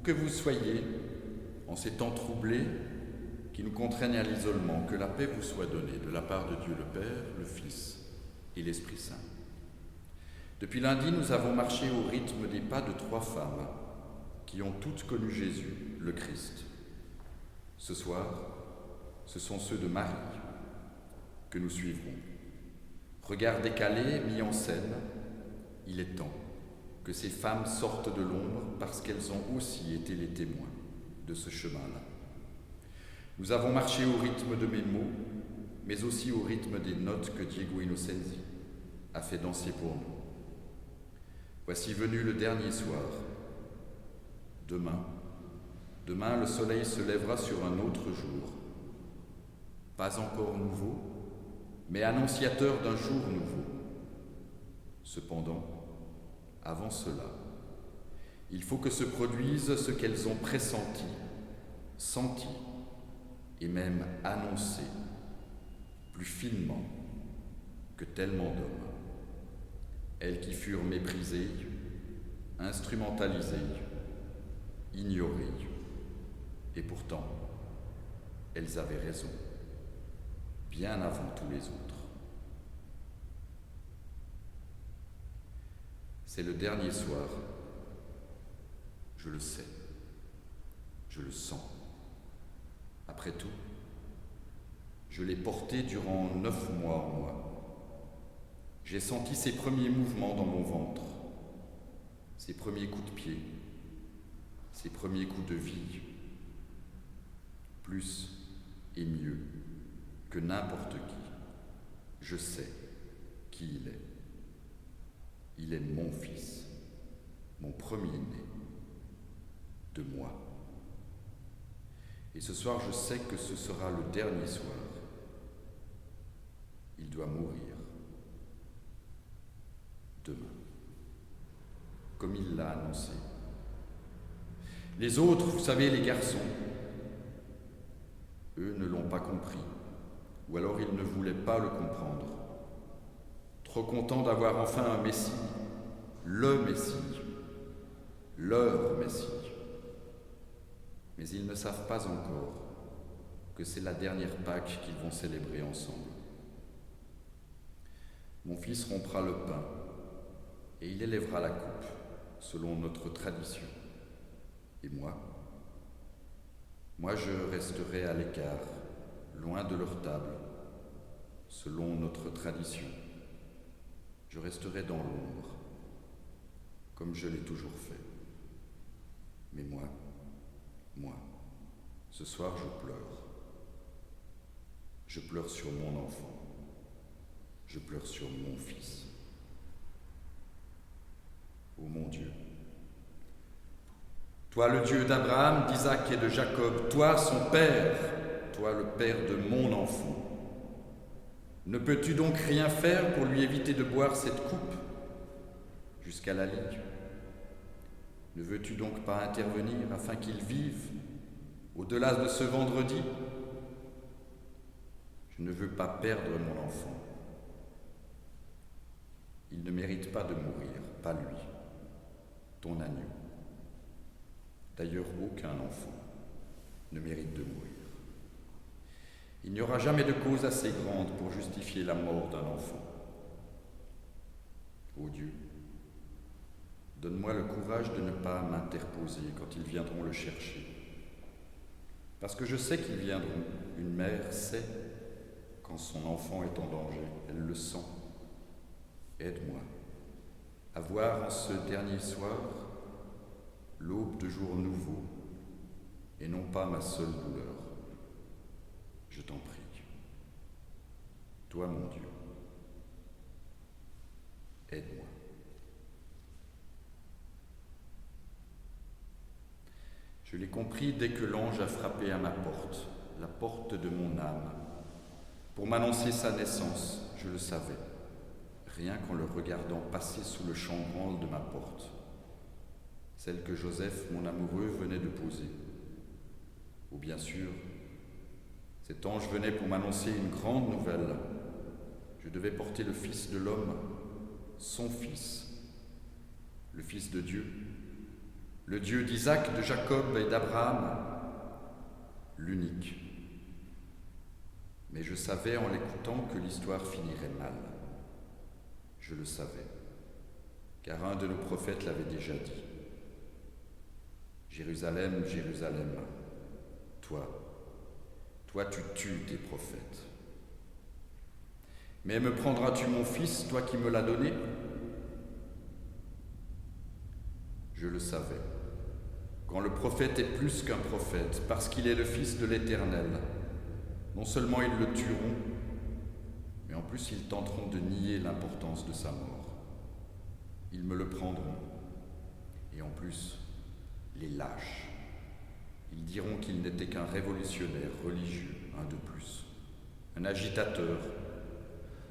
que vous soyez, en ces temps troublés qui nous contraignent à l'isolement, que la paix vous soit donnée de la part de Dieu le Père, le Fils et l'Esprit Saint. Depuis lundi, nous avons marché au rythme des pas de 3 femmes qui ont toutes connu Jésus, le Christ. Ce soir, ce sont ceux de Marie que nous suivrons. Regard décalé, mis en scène, il est temps que ces femmes sortent de l'ombre parce qu'elles ont aussi été les témoins de ce chemin-là. Nous avons marché au rythme de mes mots, mais aussi au rythme des notes que Diego Innocenzi a fait danser pour nous. Voici venu le dernier soir. Demain, le soleil se lèvera sur un autre jour. Pas encore nouveau, mais annonciateur d'un jour nouveau. Cependant, avant cela, il faut que se produise ce qu'elles ont pressenti, senti et même annoncé, plus finement que tellement d'hommes. Elles qui furent méprisées, instrumentalisées, ignorées, et pourtant, elles avaient raison, bien avant tous les autres. C'est le dernier soir, je le sais, je le sens. Après tout, je l'ai porté durant 9 mois en moi. J'ai senti ses premiers mouvements dans mon ventre, ses premiers coups de pied, ses premiers coups de vie, plus et mieux que n'importe qui. Je sais qui il est. Il est mon fils, mon premier-né, de moi. Et ce soir, je sais que ce sera le dernier soir. Il doit mourir. Demain, comme il l'a annoncé. Les autres, vous savez, les garçons, eux ne l'ont pas compris, ou alors ils ne voulaient pas le comprendre. Trop contents d'avoir enfin un Messie, le Messie, leur Messie. Mais ils ne savent pas encore que c'est la dernière Pâque qu'ils vont célébrer ensemble. Mon fils rompra le pain et il élèvera la coupe selon notre tradition. Et moi je resterai à l'écart, loin de leur table, selon notre tradition. Je resterai dans l'ombre, comme je l'ai toujours fait. Mais moi, ce soir je pleure. Je pleure sur mon enfant. Je pleure sur mon fils. Ô mon Dieu, toi le Dieu d'Abraham, d'Isaac et de Jacob, toi son père, toi le père de mon enfant, ne peux-tu donc rien faire pour lui éviter de boire cette coupe jusqu'à la ligue? Ne veux-tu donc pas intervenir afin qu'il vive au-delà de ce vendredi? Je ne veux pas perdre mon enfant. Il ne mérite pas de mourir, pas lui, ton agneau. D'ailleurs, aucun enfant ne mérite de mourir. Il n'y aura jamais de cause assez grande pour justifier la mort d'un enfant. Ô Dieu, donne-moi le courage de ne pas m'interposer quand ils viendront le chercher. Parce que je sais qu'ils viendront. Une mère sait quand son enfant est en danger. Elle le sent. Aide-moi à voir en ce dernier soir l'aube de jour nouveau et non pas ma seule douleur. Je t'en prie. Toi, mon Dieu, aide-moi. Je l'ai compris dès que l'ange a frappé à ma porte, la porte de mon âme, pour m'annoncer sa naissance. Je le savais, rien qu'en le regardant passer sous le chambranle de ma porte, celle que Joseph, mon amoureux, venait de poser. Ou bien sûr, cet ange venait pour m'annoncer une grande nouvelle. Je devais porter le Fils de l'homme, son Fils, le Fils de Dieu, le Dieu d'Isaac, de Jacob et d'Abraham, l'unique. Mais je savais en l'écoutant que l'histoire finirait mal. Je le savais, car un de nos prophètes l'avait déjà dit. Jérusalem, Jérusalem, toi tu tues tes prophètes. Mais me prendras-tu mon fils, toi qui me l'as donné ? Je le savais. Quand le prophète est plus qu'un prophète, parce qu'il est le Fils de l'Éternel, non seulement ils le tueront, mais en plus ils tenteront de nier l'importance de sa mort. Ils me le prendront, et en plus, les lâches. Ils diront qu'il n'était qu'un révolutionnaire religieux, un de plus, un agitateur,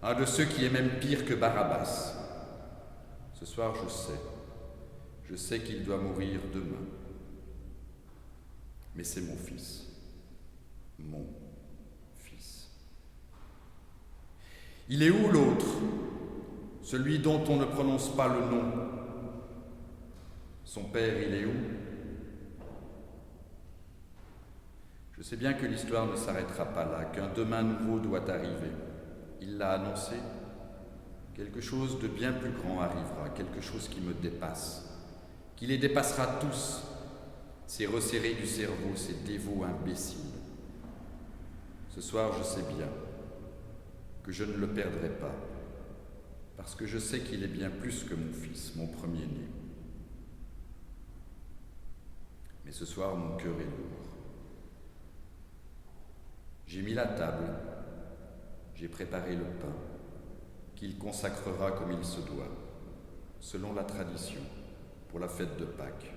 un de ceux qui est même pire que Barabbas. Ce soir, je sais qu'il doit mourir demain. Mais c'est mon fils, mon fils. Il est où l'autre, celui dont on ne prononce pas le nom? Son père, il est où? Je sais bien que l'histoire ne s'arrêtera pas là, qu'un demain nouveau doit arriver. Il l'a annoncé. Quelque chose de bien plus grand arrivera, quelque chose qui me dépasse, qui les dépassera tous, ces resserrés du cerveau, ces dévots imbéciles. Ce soir, je sais bien que je ne le perdrai pas, parce que je sais qu'il est bien plus que mon fils, mon premier-né. Mais ce soir, mon cœur est lourd. J'ai mis la table, j'ai préparé le pain, qu'il consacrera comme il se doit, selon la tradition, pour la fête de Pâques.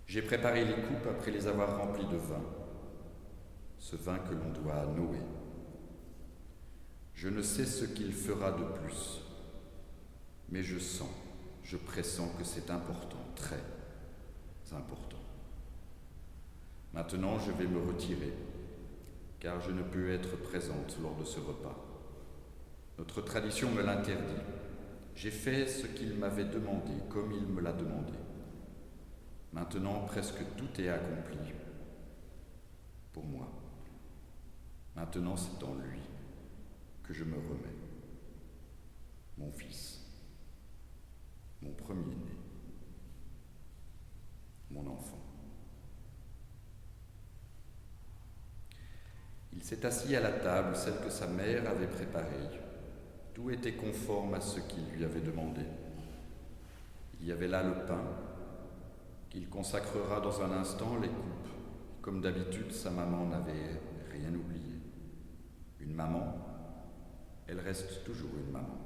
J'ai préparé les coupes après les avoir remplies de vin, ce vin que l'on doit à Noé. Je ne sais ce qu'il fera de plus, mais je pressens que c'est important, très important. Maintenant, je vais me retirer, car je ne peux être présente lors de ce repas. Notre tradition me l'interdit. J'ai fait ce qu'il m'avait demandé, comme il me l'a demandé. Maintenant, presque tout est accompli pour moi. Maintenant, c'est en lui que je me remets. Mon fils, mon premier-né, mon enfant. Il s'est assis à la table, celle que sa mère avait préparée. Tout était conforme à ce qu'il lui avait demandé. Il y avait là le pain, qu'il consacrera dans un instant, les coupes. Comme d'habitude, sa maman n'avait rien oublié. Une maman, elle reste toujours une maman,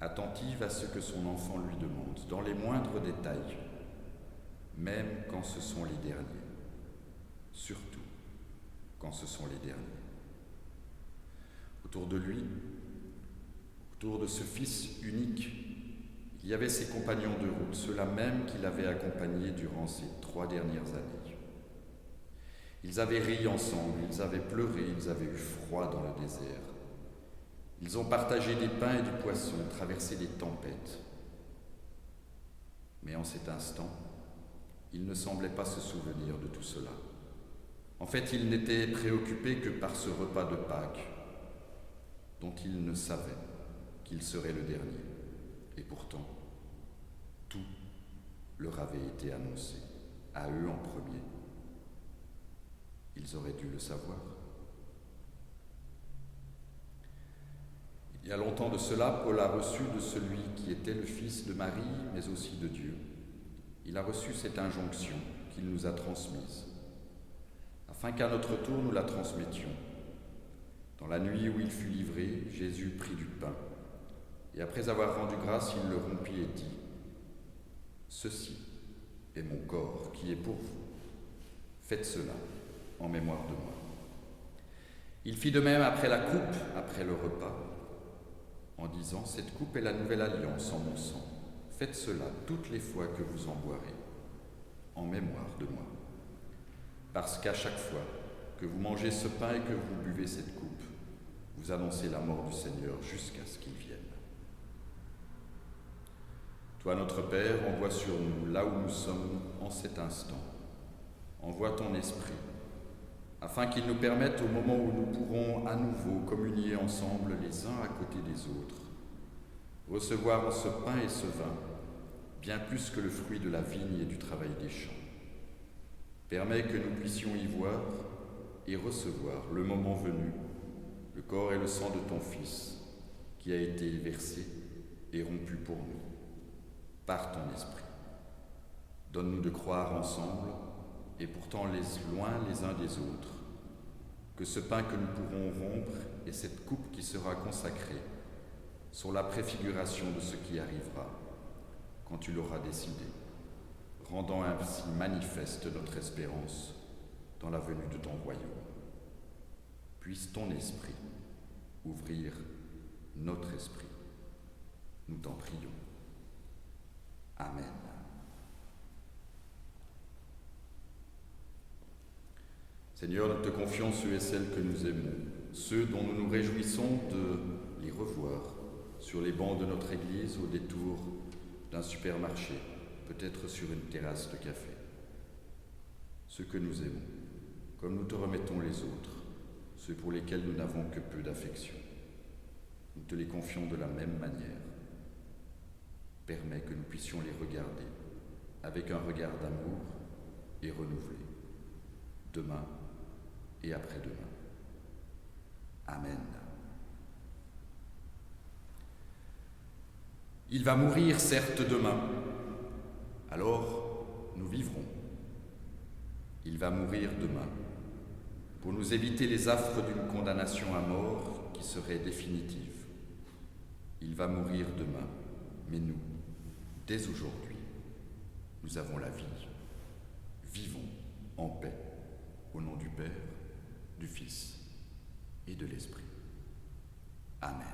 attentive à ce que son enfant lui demande, dans les moindres détails, même quand ce sont les derniers, surtout quand ce sont les derniers. Autour de lui, autour de ce fils unique, il y avait ses compagnons de route, ceux-là même qui l'avaient accompagné durant ces 3 dernières années. Ils avaient ri ensemble, ils avaient pleuré, ils avaient eu froid dans le désert. Ils ont partagé des pains et du poisson, traversé des tempêtes. Mais en cet instant, ils ne semblaient pas se souvenir de tout cela. En fait, ils n'étaient préoccupés que par ce repas de Pâques, dont ils ne savaient qu'il serait le dernier. Et pourtant, tout leur avait été annoncé, à eux en premier. Ils auraient dû le savoir. Il y a longtemps de cela, Paul a reçu de celui qui était le fils de Marie, mais aussi de Dieu. Il a reçu cette injonction qu'il nous a transmise, afin qu'à notre tour nous la transmettions. Dans la nuit où il fut livré, Jésus prit du pain, et après avoir rendu grâce, il le rompit et dit : « Ceci est mon corps qui est pour vous. Faites cela en mémoire de moi. » Il fit de même après la coupe, après le repas, en disant : « Cette coupe est la nouvelle alliance en mon sang. Faites cela toutes les fois que vous en boirez, en mémoire de moi. Parce qu'à chaque fois que vous mangez ce pain et que vous buvez cette coupe, vous annoncez la mort du Seigneur jusqu'à ce qu'il vienne. » Toi, notre Père, envoie sur nous, là où nous sommes en cet instant. Envoie ton Esprit, afin qu'il nous permette, au moment où nous pourrons à nouveau communier ensemble les uns à côté des autres, recevoir en ce pain et ce vin bien plus que le fruit de la vigne et du travail des champs. Permets que nous puissions y voir et recevoir, le moment venu, le corps et le sang de ton Fils, qui a été versé et rompu pour nous, par ton Esprit. Donne-nous de croire ensemble, et pourtant loin les uns des autres, que ce pain que nous pourrons rompre et cette coupe qui sera consacrée sont la préfiguration de ce qui arrivera quand tu l'auras décidé, rendant ainsi manifeste notre espérance dans la venue de ton royaume. Puisse ton esprit ouvrir notre esprit. Nous t'en prions. Amen. Seigneur, nous te confions ceux et celles que nous aimons, ceux dont nous nous réjouissons de les revoir sur les bancs de notre église au détour d'un supermarché, peut-être sur une terrasse de café. Ceux que nous aimons, comme nous te remettons les autres, ceux pour lesquels nous n'avons que peu d'affection. Nous te les confions de la même manière. Permets que nous puissions les regarder avec un regard d'amour et renouvelé, demain et après-demain. Amen. Il va mourir, certes, demain. Alors, nous vivrons. Il va mourir demain, pour nous éviter les affres d'une condamnation à mort qui serait définitive. Il va mourir demain, mais nous, dès aujourd'hui, nous avons la vie. Vivons en paix, au nom du Père, du Fils et de l'Esprit. Amen.